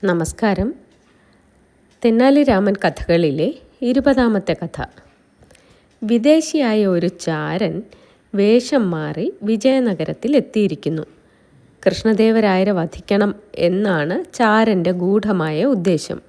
നമസ്കാരം. തെന്നാലി രാമൻ കഥകളിലെ 20ാമത്തെ കഥ. വിദേശിയായ ഒരു ചാരൻ വേഷം മാറി വിജയനഗരത്തിൽ എത്തിയിരിക്കുന്നു. കൃഷ്ണദേവരായരെ വധിക്കണം എന്നാണ് ചാരൻ്റെ ഗൂഢമായ ഉദ്ദേശം.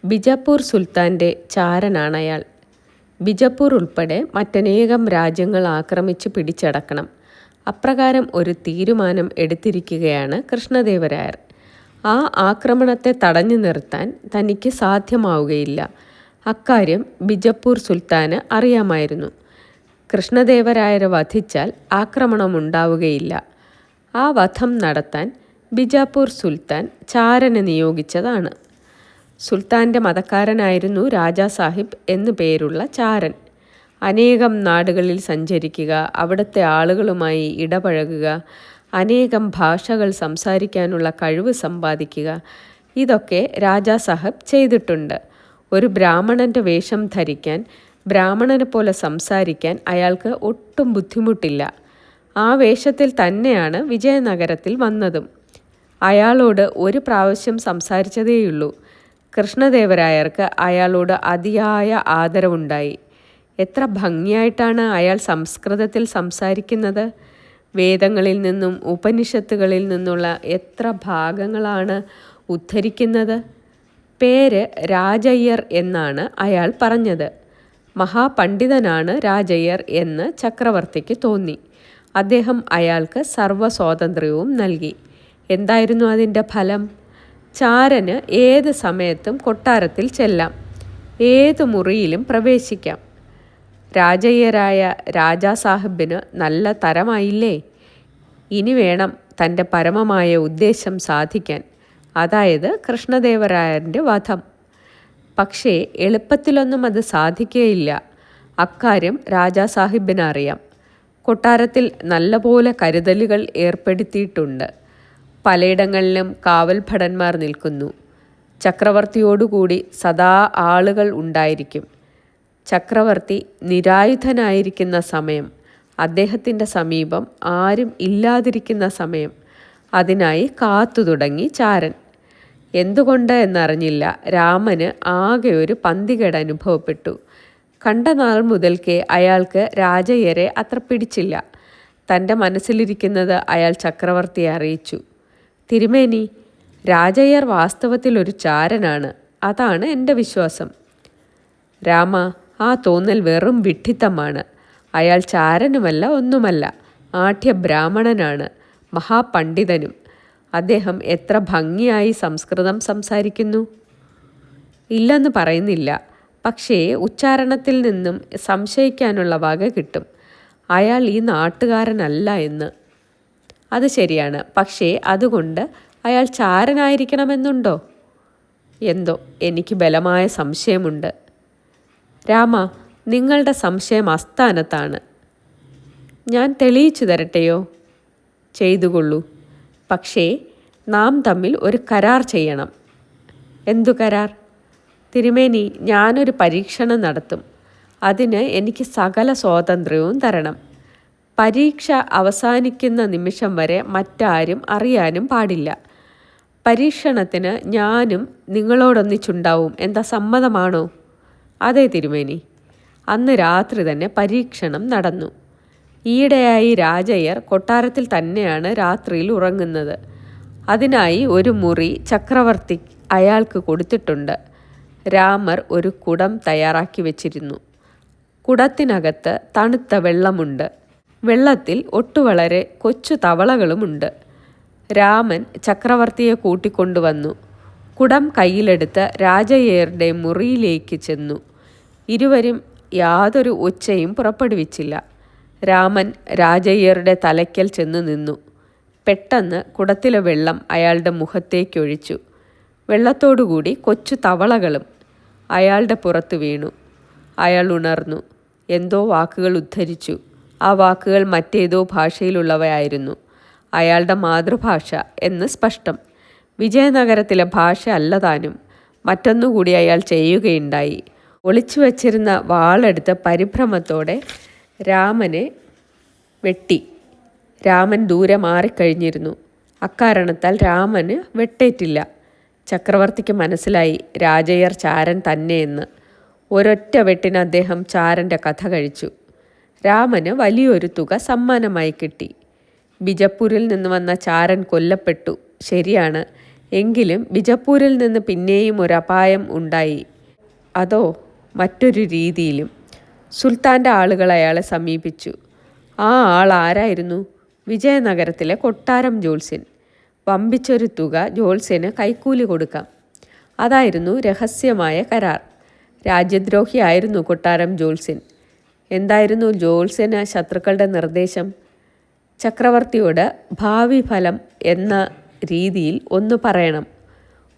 ബിജാപ്പൂർ സുൽത്താൻ്റെ ചാരനാണ് അയാൾ. ബിജാപ്പൂർ ഉൾപ്പെടെ മറ്റനേകം രാജ്യങ്ങൾ ആക്രമിച്ച് പിടിച്ചടക്കണം. അപ്രകാരം ഒരു തീരുമാനം എടുത്തിരിക്കുകയാണ് കൃഷ്ണദേവരായർ. ആ ആക്രമണത്തെ തടഞ്ഞു നിർത്താൻ തനിക്ക് സാധ്യമാവുകയില്ല. അക്കാര്യം ബിജാപ്പൂർ സുൽത്താന് അറിയാമായിരുന്നു. കൃഷ്ണദേവരായരെ വധിച്ചാൽ ആക്രമണമുണ്ടാവുകയില്ല. ആ വധം നടത്താൻ ബിജാപ്പൂർ സുൽത്താൻ ചാരനെ നിയോഗിച്ചതാണ്. സുൽത്താൻ്റെ മതക്കാരനായിരുന്നു രാജാ സാഹിബ് എന്നു പേരുള്ള ചാരൻ. അനേകം നാടുകളിൽ സഞ്ചരിക്കുക, അവിടുത്തെ ആളുകളുമായി ഇടപഴകുക, അനേകം ഭാഷകൾ സംസാരിക്കാനുള്ള കഴിവ് സമ്പാദിക്കുക, ഇതൊക്കെ രാജാ സാഹിബ് ചെയ്തിട്ടുണ്ട്. ഒരു ബ്രാഹ്മണൻ്റെ വേഷം ധരിക്കാൻ, ബ്രാഹ്മണനെ പോലെ സംസാരിക്കാൻ അയാൾക്ക് ഒട്ടും ബുദ്ധിമുട്ടില്ല. ആ വേഷത്തിൽ തന്നെയാണ് വിജയനഗരത്തിൽ വന്നതും. അയാളോട് ഒരു പ്രാവശ്യം സംസാരിച്ചതേയുള്ളൂ. കൃഷ്ണദേവരായർക്ക് അയാളോട് അതിയായ ആദരവുണ്ടായി. എത്ര ഭംഗിയായിട്ടാണ് അയാൾ സംസ്കൃതത്തിൽ സംസാരിക്കുന്നത്! വേദങ്ങളിൽ നിന്നും ഉപനിഷത്തുകളിൽ നിന്നുള്ള എത്ര ഭാഗങ്ങളാണ് ഉദ്ധരിക്കുന്നത്! പേര് രാജയ്യർ എന്നാണ് അയാൾ പറഞ്ഞത്. മഹാപണ്ഡിതനാണ് രാജയ്യർ എന്ന് ചക്രവർത്തിക്ക് തോന്നി. അദ്ദേഹം അയാൾക്ക് സർവ്വസ്വാതന്ത്ര്യവും നൽകി. എന്തായിരുന്നു അതിൻ്റെ ഫലം? ചാരന് ഏത് സമയത്തും കൊട്ടാരത്തിൽ ചെല്ലാം, ഏതു മുറിയിലും പ്രവേശിക്കാം. രാജയ്യരായ രാജാ സാഹിബിന് നല്ല തരമായില്ലേ? ഇനി വേണം തൻ്റെ പരമമായ ഉദ്ദേശം സാധിക്കാൻ, അതായത് കൃഷ്ണദേവരായൻ്റെ വധം. പക്ഷേ എളുപ്പത്തിലൊന്നും അത് സാധിക്കുകയില്ല. അക്കാര്യം രാജാ സാഹിബിന് അറിയാം. കൊട്ടാരത്തിൽ നല്ലപോലെ കരുതലുകൾ ഏർപ്പെടുത്തിയിട്ടുണ്ട്. പലയിടങ്ങളിലും കാവൽ ഭടന്മാർ നിൽക്കുന്നു. ചക്രവർത്തിയോടുകൂടി സദാ ആളുകൾ ഉണ്ടായിരിക്കും. ചക്രവർത്തി നിരായുധനായിരിക്കുന്ന സമയം, അദ്ദേഹത്തിൻ്റെ സമീപം ആരും ഇല്ലാതിരിക്കുന്ന സമയം, അതിനായി കാത്തു തുടങ്ങി ചാരൻ. എന്തുകൊണ്ട് എന്നറിഞ്ഞില്ല, രാമന് ആകെ ഒരു പന്തികേട് അനുഭവപ്പെട്ടു. കണ്ട നാൾ മുതൽക്കേ അയാൾക്ക് രാജയ്യരെ അത്ര പിടിച്ചില്ല. തൻ്റെ മനസ്സിലിരിക്കുന്നത് അയാൾ ചക്രവർത്തിയെ അറിയിച്ചു. തിരുമേനി, രാജയ്യർ വാസ്തവത്തിൽ ഒരു ചാരനാണ്. അതാണ് എൻ്റെ വിശ്വാസം. രാമ, ആ തോന്നൽ വെറും വിഡ്ഢിത്തമാണ്. അയാൾ ചാരനുമല്ല, ഒന്നുമല്ല. ആഢ്യ ബ്രാഹ്മണനാണ്, മഹാപണ്ഡിതനും. അദ്ദേഹം എത്ര ഭംഗിയായി സംസ്കൃതം സംസാരിക്കുന്നു! ഇല്ലെന്ന് പറയുന്നില്ല, പക്ഷേ ഉച്ചാരണത്തിൽ നിന്നും സംശയിക്കാനുള്ള വക കിട്ടും. അയാൾ ഈ നാട്ടുകാരനല്ല എന്ന്. അത് ശരിയാണ്, പക്ഷേ അതുകൊണ്ട് അയാൾ ചാരനായിരിക്കണമെന്നുണ്ടോ? എന്തോ എനിക്ക് ബലമായ സംശയമുണ്ട്. രാമ, നിങ്ങളുടെ സംശയം അസ്ഥാനത്താണ്. ഞാൻ തെളിയിച്ചു തരട്ടെയോ? ചെയ്തുകൊള്ളൂ. പക്ഷേ നാം തമ്മിൽ ഒരു കരാർ ചെയ്യണം. എന്തു കരാർ? തിരുമേനി, ഞാനൊരു പരീക്ഷണം നടത്തും. അതിന് എനിക്ക് സകല സ്വാതന്ത്ര്യവും തരണം. പരീക്ഷ അവസാനിക്കുന്ന നിമിഷം വരെ മറ്റാരും അറിയാനും പാടില്ല. പരീക്ഷണത്തിന് ഞാനും നിങ്ങളോടൊന്നിച്ചുണ്ടാവും. എന്താ, സമ്മതമാണോ? അതെ തിരുമേനി. അന്ന് രാത്രി തന്നെ പരീക്ഷണം നടന്നു. ഈയിടെയായി രാജയ്യർ കൊട്ടാരത്തിൽ തന്നെയാണ് രാത്രിയിൽ ഉറങ്ങുന്നത്. അതിനായി ഒരു മുറി ചക്രവർത്തി അയാൾക്ക് കൊടുത്തിട്ടുണ്ട്. രാമർ ഒരു കുടം തയ്യാറാക്കി വച്ചിരുന്നു. കുടത്തിനകത്ത് തണുത്ത വെള്ളമുണ്ട്. വെള്ളത്തിൽ ഒട്ടുവളരെ കൊച്ചു തവളകളുമുണ്ട്. രാമൻ ചക്രവർത്തിയെ കൂട്ടിക്കൊണ്ടുവന്നു. കുടം കയ്യിലെടുത്ത് രാജയ്യരുടെ മുറിയിലേക്ക് ചെന്നു. ഇരുവരും യാതൊരു ഒച്ചയും പുറപ്പെടുവിച്ചില്ല. രാമൻ രാജയ്യരുടെ തലയ്ക്കൽ ചെന്ന് നിന്നു. പെട്ടെന്ന് കുടത്തിലെ വെള്ളം അയാളുടെ മുഖത്തേക്കൊഴിച്ചു. വെള്ളത്തോടുകൂടി കൊച്ചു തവളകളും അയാളുടെ പുറത്ത് വീണു. അയാൾ ഉണർന്നു. എന്തോ വാക്കുകൾ ഉദ്ധരിച്ചു. ആ വാക്കുകൾ മറ്റേതോ ഭാഷയിലുള്ളവയായിരുന്നു. അയാളുടെ മാതൃഭാഷ എന്ന് സ്പഷ്ടം. വിജയനഗരത്തിലെ ഭാഷ അല്ലതാനും. മറ്റൊന്നുകൂടി അയാൾ ചെയ്യുകയുണ്ടായി. ഒളിച്ചു വച്ചിരുന്ന വാളെടുത്ത് പരിഭ്രമത്തോടെ രാമനെ വെട്ടി. രാമൻ ദൂരെ മാറിക്കഴിഞ്ഞിരുന്നു. അക്കാരണത്താൽ രാമന് വെട്ടേറ്റില്ല. ചക്രവർത്തിക്ക് മനസ്സിലായി രാജയ്യർ ചാരൻ തന്നെയെന്ന്. ഒരൊറ്റ വെട്ടിന് അദ്ദേഹം ചാരൻ്റെ കഥ കഴിച്ചു. രാമന് വലിയൊരു തുക സമ്മാനമായി കിട്ടി. ബിജപ്പൂരിൽ നിന്ന് വന്ന ചാരൻ കൊല്ലപ്പെട്ടു, ശരിയാണ്. എങ്കിലും ബിജപ്പൂരിൽ നിന്ന് പിന്നെയും ഒരു അപായം ഉണ്ടായി. അതോ മറ്റൊരു രീതിയിലും. സുൽത്താൻ്റെ ആളുകൾ അയാളെ സമീപിച്ചു. ആ ആൾ ആരായിരുന്നു? വിജയനഗരത്തിലെ കൊട്ടാരം ജോത്സ്യൻ. വമ്പിച്ചൊരു തുക ജോത്സ്യന് കൈക്കൂലി കൊടുക്കാം. അതായിരുന്നു രഹസ്യമായ കരാർ. രാജ്യദ്രോഹിയായിരുന്നു കൊട്ടാരം ജോത്സ്യൻ. എന്തായിരുന്നു ജോത്സ്യന് ശത്രുക്കളുടെ നിർദ്ദേശം? ചക്രവർത്തിയോട് ഭാവി ഫലം എന്ന രീതിയിൽ ഒന്ന് പറയണം.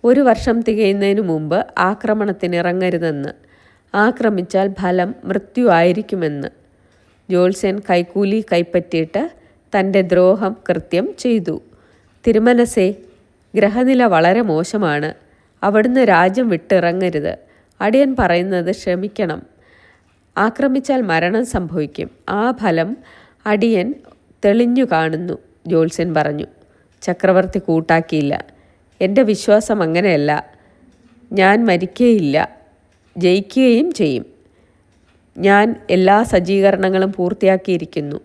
1 വർഷം തികയുന്നതിന് മുമ്പ് ആക്രമണത്തിനിറങ്ങരുതെന്ന്. ആക്രമിച്ചാൽ ഫലം മൃത്യു ആയിരിക്കുമെന്ന്. ജോത്സ്യൻ കൈക്കൂലി കൈപ്പറ്റിയിട്ട് തൻ്റെ ദ്രോഹം കൃത്യം ചെയ്തു. തിരുമനസേ, ഗ്രഹനില വളരെ മോശമാണ്. അവിടുന്ന് രാജ്യം വിട്ടിറങ്ങരുത്. അടിയൻ പറയുന്നത് ശ്രമിക്കണം. ആക്രമിച്ചാൽ മരണം സംഭവിക്കും. ആ ഫലം അടിയൻ തെളിഞ്ഞു കാണുന്നു, ജോത്സ്യൻ പറഞ്ഞു. ചക്രവർത്തി കൂട്ടാക്കിയില്ല. എൻ്റെ വിശ്വാസം അങ്ങനെയല്ല. ഞാൻ മരിക്കുകയില്ല, ജയിക്കുകയും ചെയ്യും. ഞാൻ എല്ലാ സജ്ജീകരണങ്ങളും പൂർത്തിയാക്കിയിരിക്കുന്നു.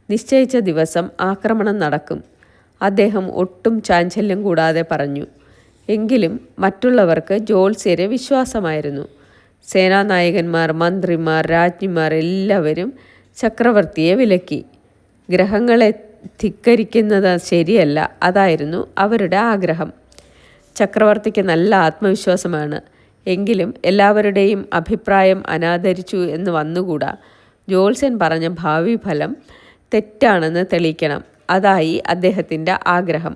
നിശ്ചയിച്ച ദിവസം ആക്രമണം നടക്കും. അദ്ദേഹം ഒട്ടും ചാഞ്ചല്യം കൂടാതെ പറഞ്ഞു. എങ്കിലും മറ്റുള്ളവർക്ക് ജോത്സ്യരെ വിശ്വാസമായിരുന്നു. സേനാനായകന്മാർ, മന്ത്രിമാർ, രാജ്ഞിമാർ എല്ലാവരും ചക്രവർത്തിയെ വിലക്കി. ഗ്രഹങ്ങളെ ധിക്കരിക്കുന്നത് ശരിയല്ല, അതായിരുന്നു അവരുടെ ആഗ്രഹം. ചക്രവർത്തിക്ക് നല്ല ആത്മവിശ്വാസമാണ്. എങ്കിലും എല്ലാവരുടെയും അഭിപ്രായം അനാദരിച്ചു എന്ന് വന്നുകൂടാ. ജോത്സ്യൻ പറഞ്ഞ ഭാവി ഫലം തെറ്റാണെന്ന് തെളിയിക്കണം. അതായി അദ്ദേഹത്തിൻ്റെ ആഗ്രഹം.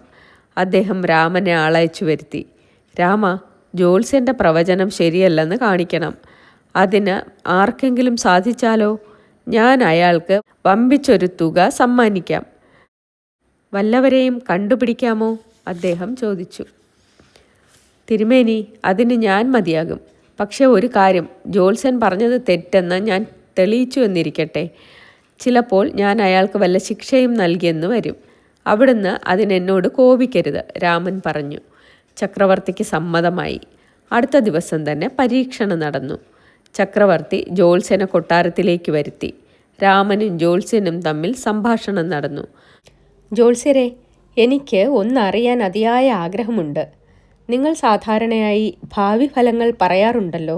അദ്ദേഹം രാമനെ ആളയച്ചു വരുത്തി. രാമ, ജോത്സ്യൻ്റെ പ്രവചനം ശരിയല്ലെന്ന് കാണിക്കണം. അതിന് ആർക്കെങ്കിലും സാധിച്ചാലോ? ഞാൻ അയാൾക്ക് വമ്പിച്ചൊരു തുക സമ്മാനിക്കാം. വല്ലവരെയും കണ്ടുപിടിക്കാമോ? അദ്ദേഹം ചോദിച്ചു. തിരുമേനി, അതിന് ഞാൻ മതിയാകും. പക്ഷേ ഒരു കാര്യം, ജോത്സ്യൻ പറഞ്ഞത് തെറ്റെന്ന് ഞാൻ തെളിയിച്ചു എന്നിരിക്കട്ടെ. ചിലപ്പോൾ ഞാൻ അയാൾക്ക് വല്ല ശിക്ഷയും നൽകിയെന്ന് വരും. അവിടുന്ന് അതിനെന്നോട് കോപിക്കരുത്, രാമൻ പറഞ്ഞു. ചക്രവർത്തിക്ക് സമ്മതമായി. അടുത്ത ദിവസം തന്നെ പരീക്ഷണം നടന്നു. ചക്രവർത്തി ജോത്സ്യനെ കൊട്ടാരത്തിലേക്ക് വരുത്തി. രാമനും ജോത്സ്യനും തമ്മിൽ സംഭാഷണം നടന്നു. ജോത്സ്യരെ, എനിക്ക് ഒന്നറിയാൻ അതിയായ ആഗ്രഹമുണ്ട്. നിങ്ങൾ സാധാരണയായി ഭാവി ഫലങ്ങൾ പറയാറുണ്ടല്ലോ.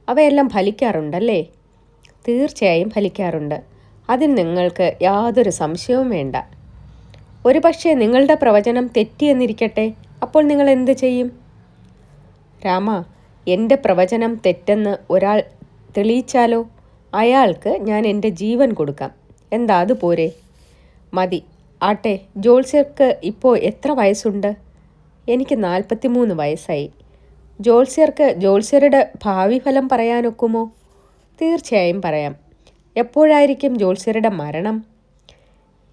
അവയെല്ലാം ഫലിക്കാറുണ്ടല്ലേ? തീർച്ചയായും ഫലിക്കാറുണ്ട്. അതിന് നിങ്ങൾക്ക് യാതൊരു സംശയവും വേണ്ട. ഒരു പക്ഷേ നിങ്ങളുടെ പ്രവചനം തെറ്റിയെന്നിരിക്കട്ടെ. അപ്പോൾ നിങ്ങൾ എന്ത് ചെയ്യും? രാമ, എൻ്റെ പ്രവചനം തെറ്റെന്ന് ഒരാൾ തെളിയിച്ചാലോ? അയാൾക്ക് ഞാൻ എൻ്റെ ജീവൻ കൊടുക്കാം. എന്താ, അതുപോരെ? മതി. ആട്ടെ, ജോത്സ്യർക്ക് ഇപ്പോൾ എത്ര വയസ്സുണ്ട്? എനിക്ക് 43 വയസ്സായി. ജോത്സ്യർക്ക് ജോത്സ്യരുടെ ഭാവി ഫലം പറയാനൊക്കുമോ? തീർച്ചയായും പറയാം. എപ്പോഴായിരിക്കും ജോത്സ്യരുടെ മരണം?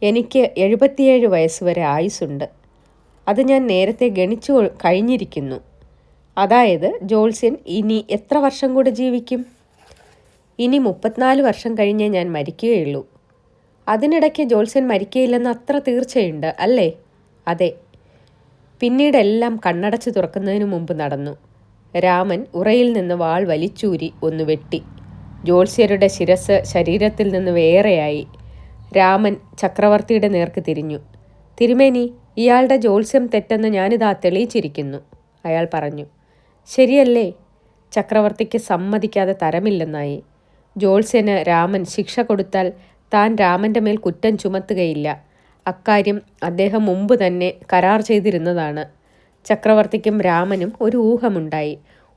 എനിക്ക് 77 വയസ്സുവരെ ആയുസ്സുണ്ട്. അത് ഞാൻ നേരത്തെ ഗണിച്ചു കഴിഞ്ഞിരിക്കുന്നു. അതായത് ജോത്സ്യൻ ഇനി എത്ര വർഷം കൂടെ ജീവിക്കും? ഇനി 34 വർഷം കഴിഞ്ഞേ ഞാൻ മരിക്കുകയുള്ളൂ. അതിനിടയ്ക്ക് ജോത്സ്യൻ മരിക്കുകയില്ലെന്ന് അത്ര തീർച്ചയുണ്ട് അല്ലേ? അതെ. പിന്നീടെല്ലാം കണ്ണടച്ച് തുറക്കുന്നതിന് മുമ്പ് നടന്നു. രാമൻ ഉറയിൽ നിന്ന് വാൾ വലിച്ചൂരി ഒന്ന് വെട്ടി. ജോത്സ്യരുടെ ശിരസ് ശരീരത്തിൽ നിന്ന് വേറെയായി. രാമൻ ചക്രവർത്തിയുടെ നേർക്ക് തിരിഞ്ഞു. തിരുമേനി, ഇയാളുടെ ജോത്സ്യം തെറ്റെന്ന് ഞാനിതാ തെളിയിച്ചിരിക്കുന്നു, അയാൾ പറഞ്ഞു. ശരിയല്ലേ? ചക്രവർത്തിക്ക് സമ്മതിക്കാതെ തരമില്ലെന്നായി. ജോത്സ്യന് രാമൻ ശിക്ഷ കൊടുത്താൽ താൻ രാമൻ്റെ മേൽ കുറ്റം ചുമത്തുകയില്ല. അക്കാര്യം അദ്ദേഹം മുമ്പ് തന്നെ കരാർ ചെയ്തിരുന്നതാണ്. ചക്രവർത്തിക്കും രാമനും ഒരു ഊഹമുണ്ടായി.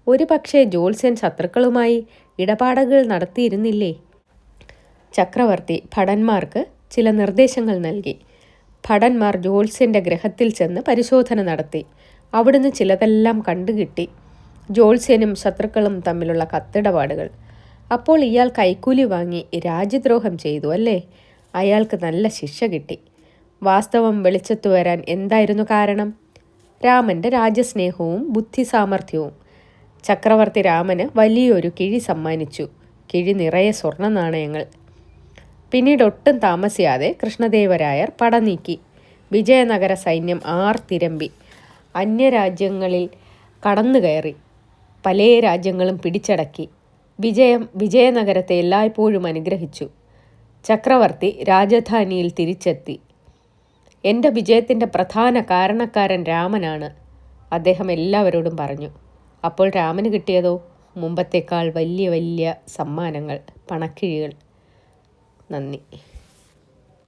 ഒരു പക്ഷേ ജോത്സ്യൻ ശത്രുക്കളുമായി ഇടപാടുകൾ നടത്തിയിരുന്നില്ലേ? ചക്രവർത്തി ഭടന്മാർക്ക് ചില നിർദ്ദേശങ്ങൾ നൽകി. ഭടന്മാർ ജോത്സ്യൻ്റെ ഗ്രഹത്തിൽ ചെന്ന് പരിശോധന നടത്തി. അവിടുന്ന് ചിലതെല്ലാം കണ്ടുകിട്ടി. ജോത്സ്യനും ശത്രുക്കളും തമ്മിലുള്ള കത്തിടപാടുകൾ. അപ്പോൾ ഇയാൾ കൈക്കൂലി വാങ്ങി രാജ്യദ്രോഹം ചെയ്തു അല്ലേ? അയാൾക്ക് നല്ല ശിക്ഷ കിട്ടി. വാസ്തവം വെളിച്ചത്തു വരാൻ എന്തായിരുന്നു കാരണം? രാമൻ്റെ രാജ്യസ്നേഹവും ബുദ്ധിസാമർഥ്യവും. ചക്രവർത്തി രാമന് വലിയൊരു കിഴി സമ്മാനിച്ചു. കിഴി നിറയെ സ്വർണ്ണ നാണയങ്ങൾ. പിന്നീട് ഒട്ടും താമസിയാതെ കൃഷ്ണദേവരായർ പട നീക്കി. വിജയനഗര സൈന്യം ആർത്തിരമ്പി. അന്യരാജ്യങ്ങളിൽ കടന്നു കയറി. പല രാജ്യങ്ങളും പിടിച്ചടക്കി. വിജയനഗരത്തെ എല്ലായ്പ്പോഴും അനുഗ്രഹിച്ചു. ചക്രവർത്തി രാജധാനിയിൽ തിരിച്ചെത്തി. എൻ്റെ വിജയത്തിൻ്റെ പ്രധാന കാരണക്കാരൻ രാമനാണ്, അദ്ദേഹം എല്ലാവരോടും പറഞ്ഞു. അപ്പോൾ രാമന് കിട്ടിയതോ മുമ്പത്തേക്കാൾ വലിയ വലിയ സമ്മാനങ്ങൾ, പണക്കിഴികൾ. നന്ദി.